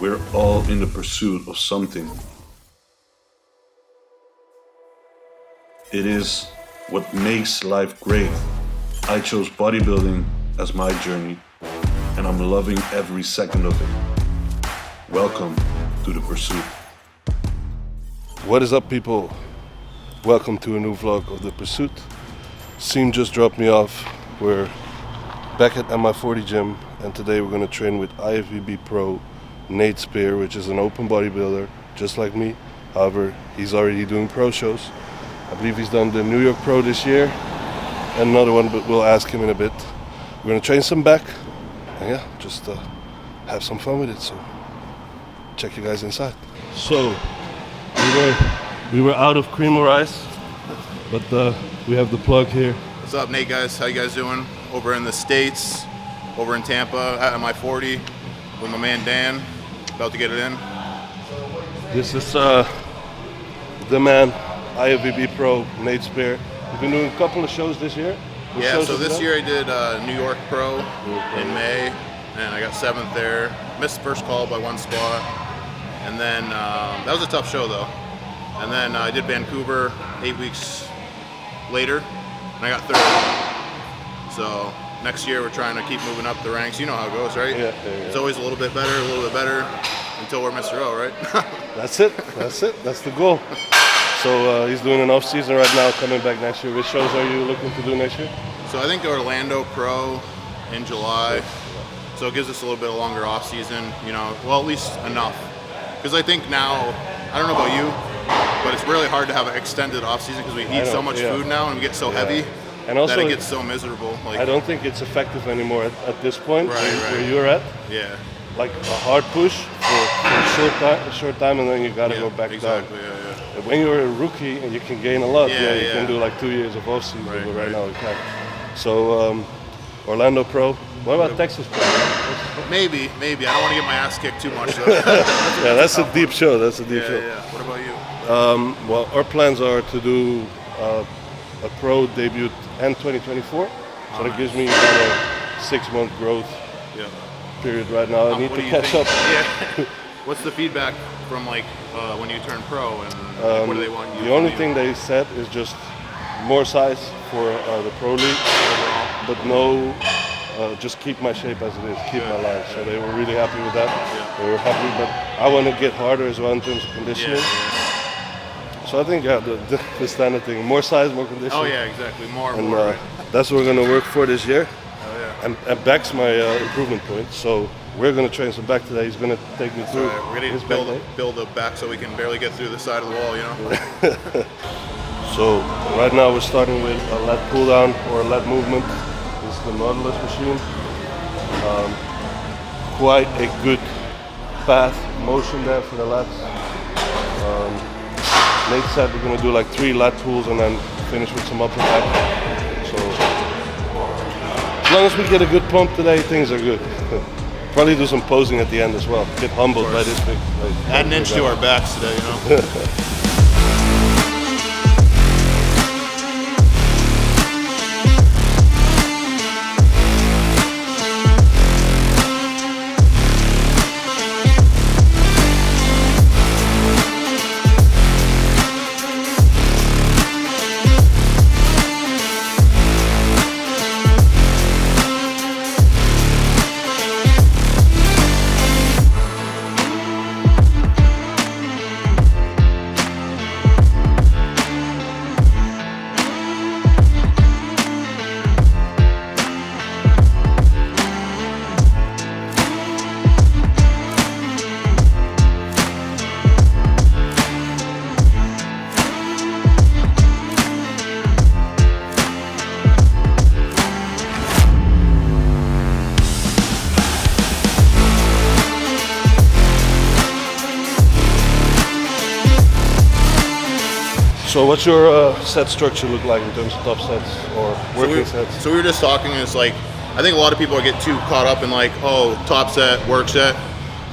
We're all in the pursuit of something. It is what makes life great. I chose bodybuilding as my journey, and I'm loving every second of it. Welcome to The Pursuit. What is up, people? Welcome to a new vlog of The Pursuit. Seam just dropped me off. We're back at Mi40 gym, and today we're going to train with IFBB Pro Nate Spear, which is an open bodybuilder just like me. However, he's already doing pro shows. I believe he's done the New York Pro this year and another one, but we'll ask him in a bit. We're going to train some back and just have some fun with it. So check you guys inside. So we were out of cream or ice, but we have the plug here. What's up, Nate, guys? How you guys doing? Over in the States, over in Tampa at Mi40 with my man Dan, about to get it in. This is the man, IFBB Pro, Nate Spear. You've been doing a couple of shows this year? Yeah, so this year I did New York Pro in May, and I got 7th there. Missed the first call by one spot. And then, that was a tough show though. And then I did Vancouver 8 weeks later, and I got 3rd. So next year we're trying to keep moving up the ranks. You know how it goes, right? Yeah. It's always a little bit better, until we're Mr. O, right? That's it. That's the goal. So he's doing an off-season right now, coming back next year. Which shows are you looking to do next year? So I think Orlando Pro in July. So it gives us a little bit of longer off-season, well, at least enough. Because I think now, I don't know about you, but it's really hard to have an extended off-season because we eat so much food now and we get so heavy. And also, that it gets so miserable. I don't think it's effective anymore at this point, right. where you're at. Yeah. Like a hard push for a short time, and then you gotta go back down. Yeah. When you're a rookie and you can gain a lot, you yeah. can do like 2 years of off season, but right now you can't. So Orlando Pro. What about Texas Pro? Maybe. I don't want to get my ass kicked too much though. That's a deep show. That's a deep show. Yeah. What about you? Well, our plans are to do a pro debut end 2024. So that gives me about a 6-month growth period right now. I need to catch up. Yeah. What's the feedback from when you turn pro, and what do they want you to do? The only thing they said is just more size for the pro league, but no, just keep my shape as it is, keep my lines. So they were really happy with that. Yeah. They were happy, but I want to get harder as well in terms of conditioning. So I think the standard thing, more size, more conditioning. Oh yeah, exactly, more. That's what we're going to work for this year. Oh yeah. And back's my improvement point. So we're going to train some back today. He's going to take me through. We're going to build a back so we can barely get through the side of the wall, So right now we're starting with a lat pull down or a lat movement. This is the Nautilus machine. Quite a good path motion there for the lats. Nate said we're going to do like 3 lat pulls and then finish with some upper back. So as long as we get a good pump today, things are good. Probably do some posing at the end as well. Get humbled by this big. Add an inch to our backs today, So what's your set structure look like in terms of top sets or working sets? So we were just talking, and it's like, I think a lot of people get too caught up in top set, work set.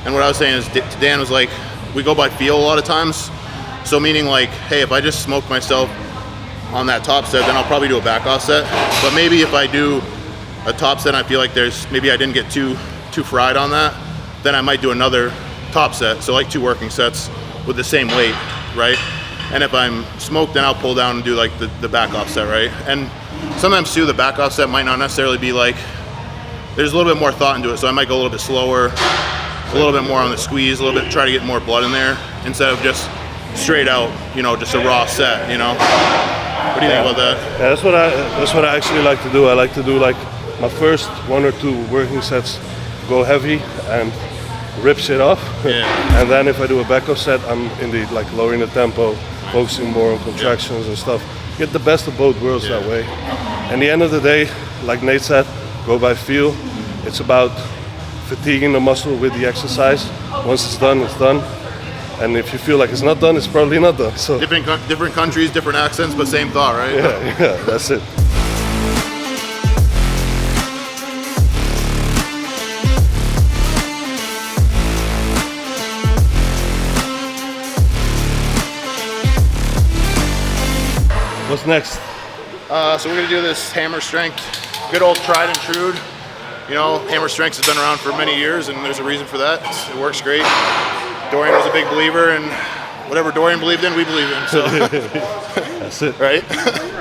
And what I was saying is, Dan was like, we go by feel a lot of times. So meaning hey, if I just smoke myself on that top set, then I'll probably do a back off set. But maybe if I do a top set, I feel like maybe I didn't get too fried on that, then I might do another top set, so like 2 working sets with the same weight, right? And if I'm smoked, then I'll pull down and do like the back offset, right? And sometimes too, the back offset might not necessarily be like, there's a little bit more thought into it, so I might go a little bit slower, a little bit more on the squeeze, a little bit, try to get more blood in there instead of just straight out, you know, just a raw set, you know? What do you think about that? Yeah, that's what I actually like to do. I like to do like my first 1 or 2 working sets, go heavy and rip shit off. Yeah. And then if I do a back off set, I'm indeed like lowering the tempo, focusing more on contractions and stuff. Get the best of both worlds that way. And the end of the day, like Nate said, go by feel. It's about fatiguing the muscle with the exercise. Once it's done, it's done. And if you feel like it's not done, it's probably not done. So Different countries, different accents, but same thought, right? yeah, that's it. What's next? So we're gonna do this hammer strength, good old tried and true. You know, hammer strength has been around for many years, and there's a reason for that. It works great. Dorian was a big believer, and whatever Dorian believed in, we believe in. So That's it. right?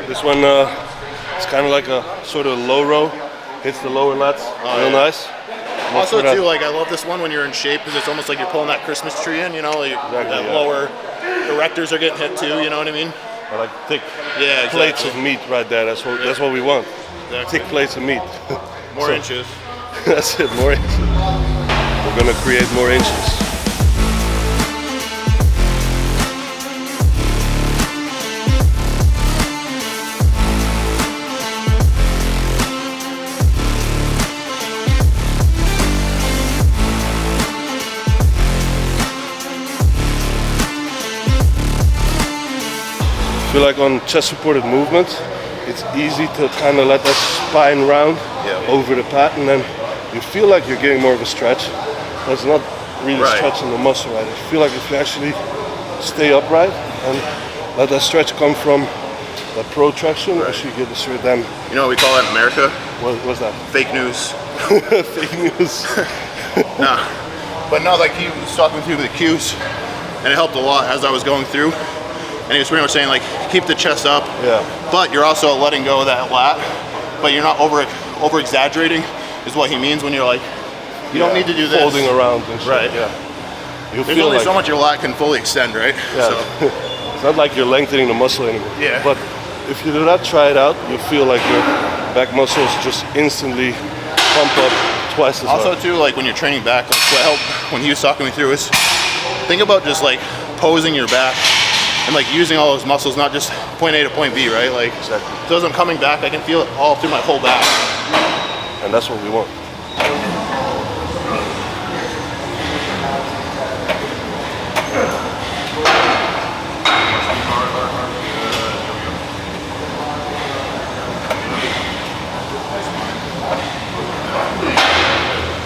This one it's kind of like a sort of low row. Hits the lower lats, real nice. Also too, like I love this one when you're in shape because it's almost like you're pulling that Christmas tree in. You know, like lower erectors are getting hit too. You know what I mean? I like thick Yeah, exactly. plates of meat right there. That's what we want. Exactly. Thick plates of meat. More inches. That's it, more inches. We're gonna create more inches. I feel like on chest supported movement, it's easy to kind of let that spine round over the pad, and then you feel like you're getting more of a stretch. But it's not really stretching the muscle, right? I feel like if you actually stay upright and let that stretch come from that protraction, as you get the straight, then You know what we call that in America? what's that? Fake news. Fake news. Nah. But no, like he was talking through the cues, and it helped a lot as I was going through. And he was pretty much saying like, keep the chest up, but you're also letting go of that lat, but you're not over exaggerating, is what he means when you're like, you don't need to do this. Folding around and shit. Right. Yeah. You There's feel only like, so much your lat can fully extend, right? Yeah. So, It's not like you're lengthening the muscle anymore. Yeah. But if you do that, try it out, you feel like your back muscles just instantly pump up twice as hard. also too, like when you're training back, like what helped when he was talking me through is, think about just like posing your back and like using all those muscles, not just point A to point B, right? Like, Exactly. so as I'm coming back, I can feel it all through my whole back. And that's what we want.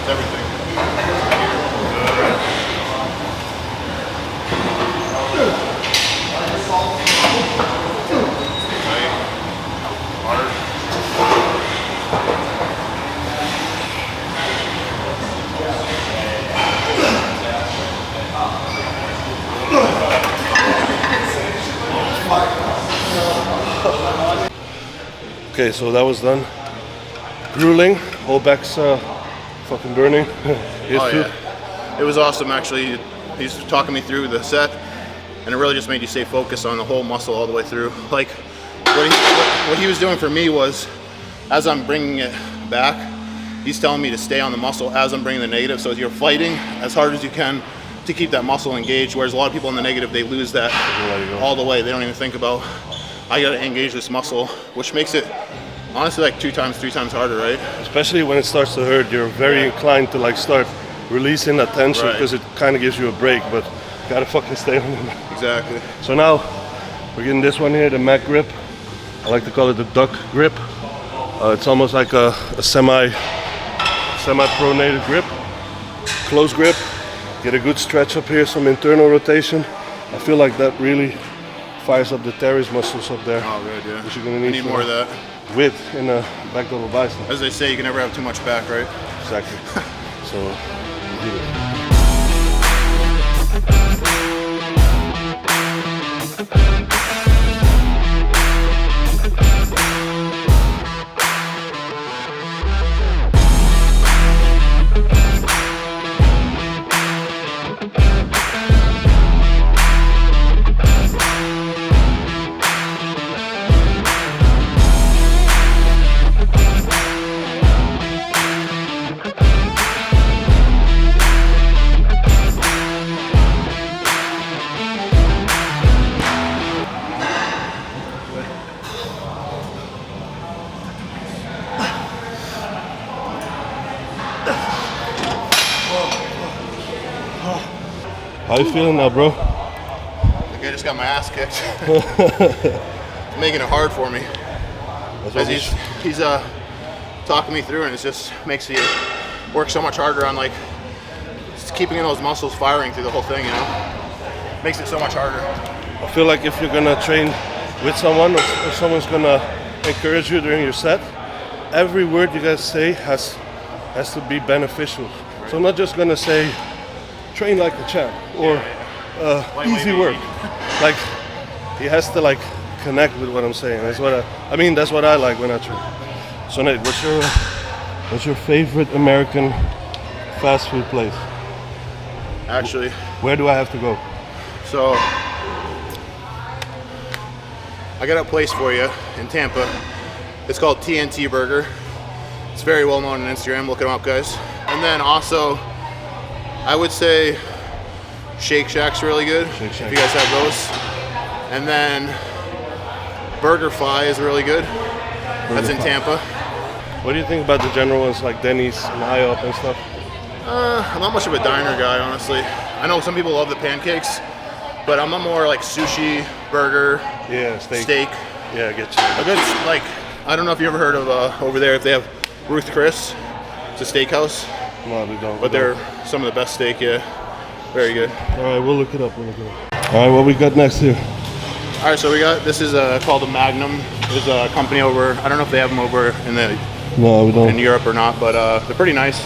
Everything. Okay, so that was done. Grueling, whole back's fucking burning. Oh yeah, it was awesome actually. He's talking me through the set, and it really just made you stay focused on the whole muscle all the way through. Like what he was doing for me was, as I'm bringing it back, he's telling me to stay on the muscle as I'm bringing the negative. So as you're fighting as hard as you can to keep that muscle engaged, whereas a lot of people in the negative, they lose that all the way. They don't even think about, I gotta engage this muscle, which makes it honestly like 2 times, 3 times harder, right? Especially when it starts to hurt, you're very inclined to like start releasing that tension because it kind of gives you a break, but you gotta fucking stay on it. Exactly. So now we're getting this one here, the Mac grip. I like to call it the duck grip. It's almost like a semi-pronated grip. Close grip. Get a good stretch up here, some internal rotation. I feel like that really fires up the teres muscles up there. Oh, good, yeah. Which you're gonna We need need more of that. width in a back double bicep. As they say, you can never have too much back, right? Exactly. So, we'll do it. How you feeling now, bro? I think I just got my ass kicked. It's making it hard for me. As he's talking me through, and it just makes me work so much harder on like just keeping those muscles firing through the whole thing, you know? Makes it so much harder. I feel like if you're gonna train with someone or someone's gonna encourage you during your set, every word you guys say has to be beneficial. So I'm not just gonna say train like a champ or easy work. Like he has to like connect with what I'm saying. That's what that's what I like when I train. So Nate, what's your favorite American fast food place? Actually, Where do I have to go? so I got a place for you in Tampa. It's called TNT Burger. It's very well known on Instagram. Look them up, guys. And then also, I would say Shake Shack's really good. Shake Shack. If you guys have those. And then Burger Fi is really good. That's in Tampa. What do you think about the general ones like Denny's and IHOP and stuff? I'm not much of a diner guy, honestly. I know some people love the pancakes, but I'm a more like sushi, burger, Yeah, steak. Yeah, I get you. A good, like, I don't know if you ever heard of over there if they have Ruth Chris. It's a steakhouse, No, we don't. but they're some of the best steak. Yeah, very good. All right, we'll look it up. All right, what we got next here? All right, so we got this is called a Magnum. There's a company over. I don't know if they have them over No, we don't. in Europe or not, but they're pretty nice.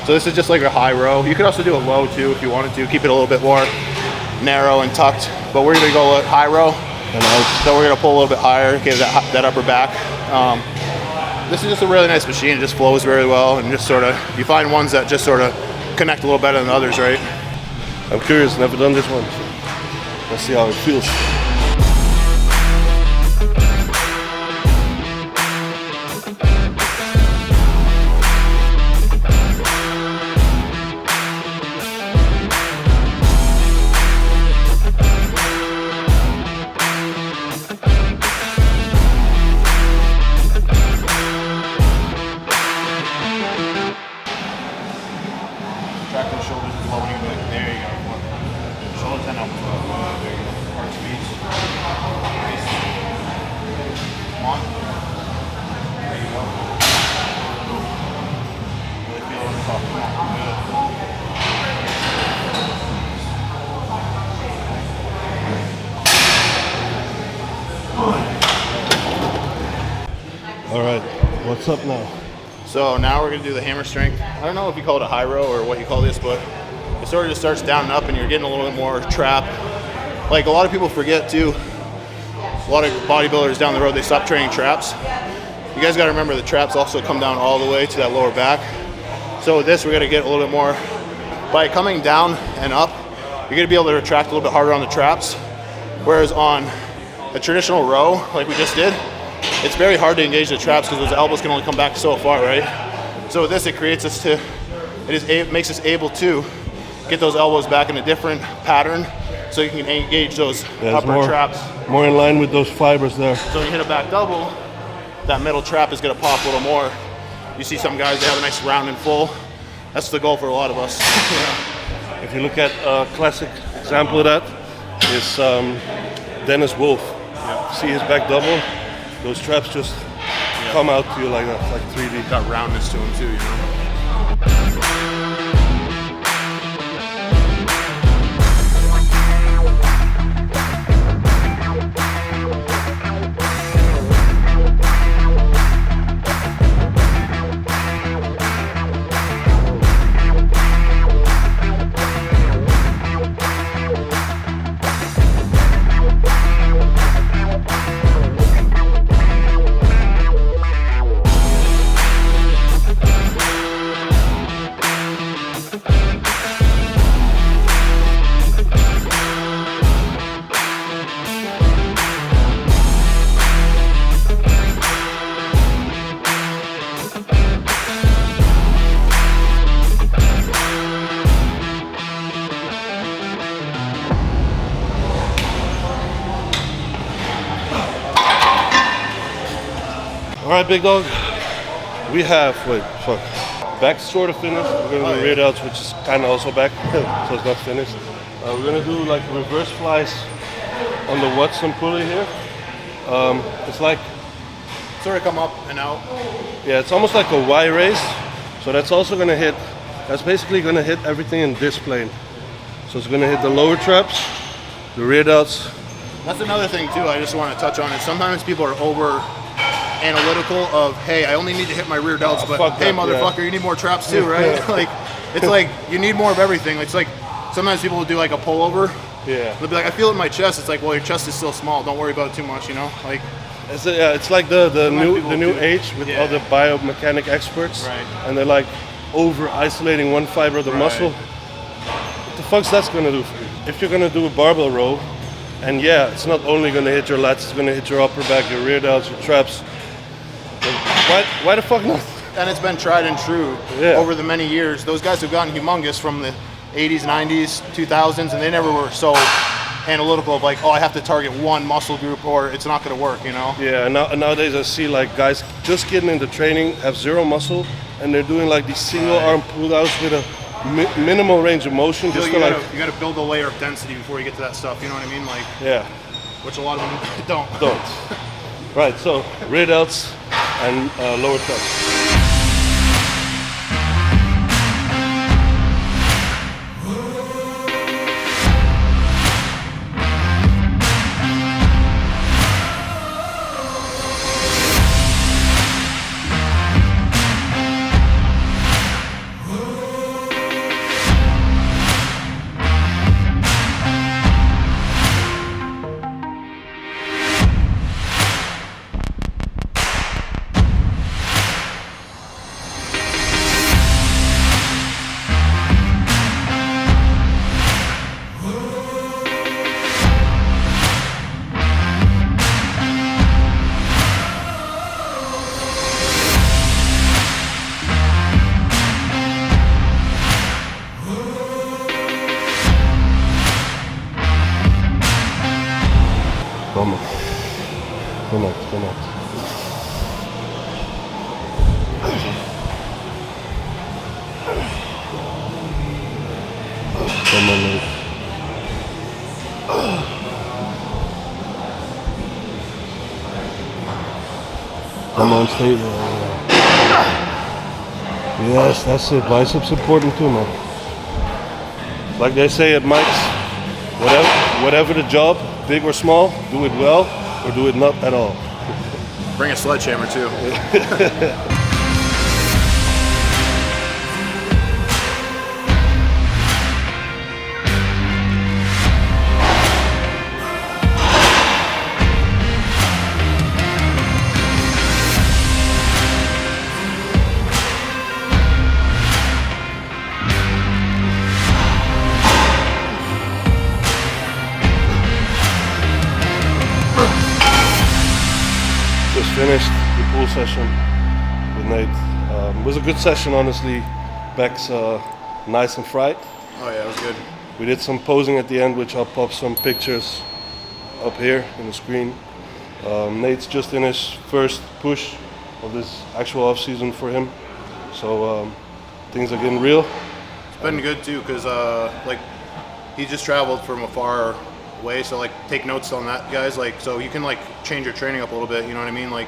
So this is just like a high row. You could also do a low too if you wanted to. Keep it a little bit more narrow and tucked. But we're gonna go high row. And out. So we're gonna pull a little bit higher, get that upper back. This is just a really nice machine. It just flows very well, and just sort of you find ones that just sort of connect a little better than others, right? I'm curious, never done this one. So let's see how it feels. Track those shoulders as well when you go. There you go. Shoulders and elbows. There you go. Hard squeeze. Nice. Come on. There you go. Really feel it on top. Come on. Good. All right, what's up now? So now we're gonna do the hammer strength. I don't know if you call it a high row or what you call this, but it sort of just starts down and up and you're getting a little bit more trap. Like a lot of people forget too, a lot of bodybuilders down the road, they stop training traps. You guys gotta remember the traps also come down all the way to that lower back. So with this, we're gonna get a little bit more, by coming down and up, you're gonna be able to retract a little bit harder on the traps. Whereas on a traditional row, like we just did, it's very hard to engage the traps because those elbows can only come back so far, right? So with this, it creates us to, it makes us able to get those elbows back in a different pattern so you can engage those upper traps. More in line with those fibers there. So when you hit a back double, that middle trap is gonna pop a little more. You see some guys, they have a nice round and full. That's the goal for a lot of us. If you look at a classic example of that, is Dennis Wolf. See his back double? Those traps just come out to you like that, like 3D. Got roundness to them too, you know? All right, big dog. We have, back sort of finished. We're gonna do rear delts, which is kind of also back, so it's not finished. We're gonna do like reverse flies on the Watson pulley here. It's like Sort of come up and out. yeah, it's almost like a Y raise. So that's also gonna hit. That's basically gonna hit everything in this plane. So it's gonna hit the lower traps, the rear delts. That's another thing too. I just want to touch on it. Sometimes people are over analytical of, hey, I only need to hit my rear delts, but hey, motherfucker, you need more traps too, right? Like, it's like you need more of everything. It's like sometimes people will do like a pullover. Yeah. They'll be like, I feel it in my chest. It's like, well, your chest is still small. Don't worry about it too much, you know? Like, It's like the new age with all the biomechanic experts, Right. and they're like over isolating one fiber of the muscle. What the fuck's that's gonna do for you? If you're gonna do a barbell row, and yeah, it's not only gonna hit your lats, it's gonna hit your upper back, your rear delts, your traps. Why the fuck not? and it's been tried and true over the many years. Those guys have gotten humongous from the 80s, 90s, 2000s, and they never were so analytical of like, oh, I have to target one muscle group or it's not going to work, you know? Yeah, and nowadays I see like guys just getting into training, have zero muscle, and they're doing like these single arm pull downs with a minimal range of motion. Just you got to build a layer of density before you get to that stuff, you know what I mean? Like, yeah, which a lot of them don't. Right, so rear delts and lower traps. Come on. Come on, mate. Come on, stay there. Yes, that's it. Biceps important too, man. Like they say at Mike's, whatever the job, big or small, do it well or do it not at all. Bring a sledgehammer too. Just finished the pool session with Nate. It was a good session, honestly. Back's nice and fried. Oh yeah, it was good. We did some posing at the end, which I'll pop some pictures up here in the screen. Nate's just in his first push of this actual off season for him, so things are getting real. It's been good too, cause like he just traveled from a far way, so like take notes on that, guys. Like, so you can like change your training up a little bit. You know what I mean? Like,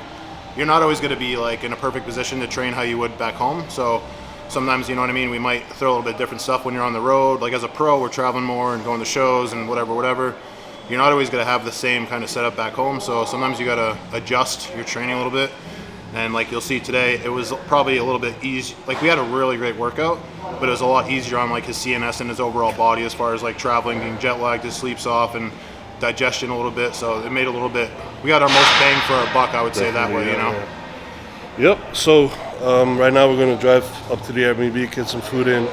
you're not always going to be like in a perfect position to train how you would back home. So sometimes, you know what I mean, we might throw a little bit different stuff when you're on the road. Like as a pro, we're traveling more and going to shows and whatever. You're not always going to have the same kind of setup back home. So sometimes you got to adjust your training a little bit. And like you'll see today, it was probably a little bit easy. Like we had a really great workout, but it was a lot easier on like his CNS and his overall body as far as like traveling, being jet lagged, his sleeps off, and digestion a little bit. So it made a little bit. We got our most bang for our buck, I would say that way, you know. Yep. So right now we're gonna drive up to the Airbnb, get some food in,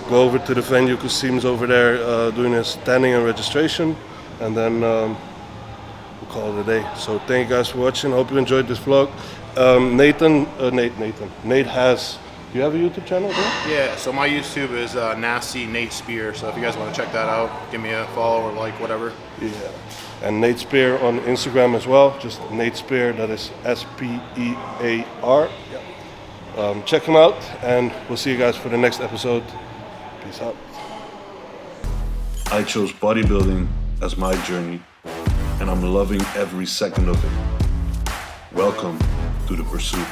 go over to the venue. Kasim's over there doing his standing and registration, and then we'll call it a day. So thank you guys for watching. Hope you enjoyed this vlog. Nate has. Do you have a YouTube channel, bro? Yeah. So my YouTube is Nasty Nate Spear. So if you guys want to check that out, give me a follow or like whatever. Yeah. And Nate Spear on Instagram as well. Just Nate Spear. That is SPEAR. Yeah. Check him out, and we'll see you guys for the next episode. Peace out. I chose bodybuilding as my journey, and I'm loving every second of it. Welcome to the pursuit.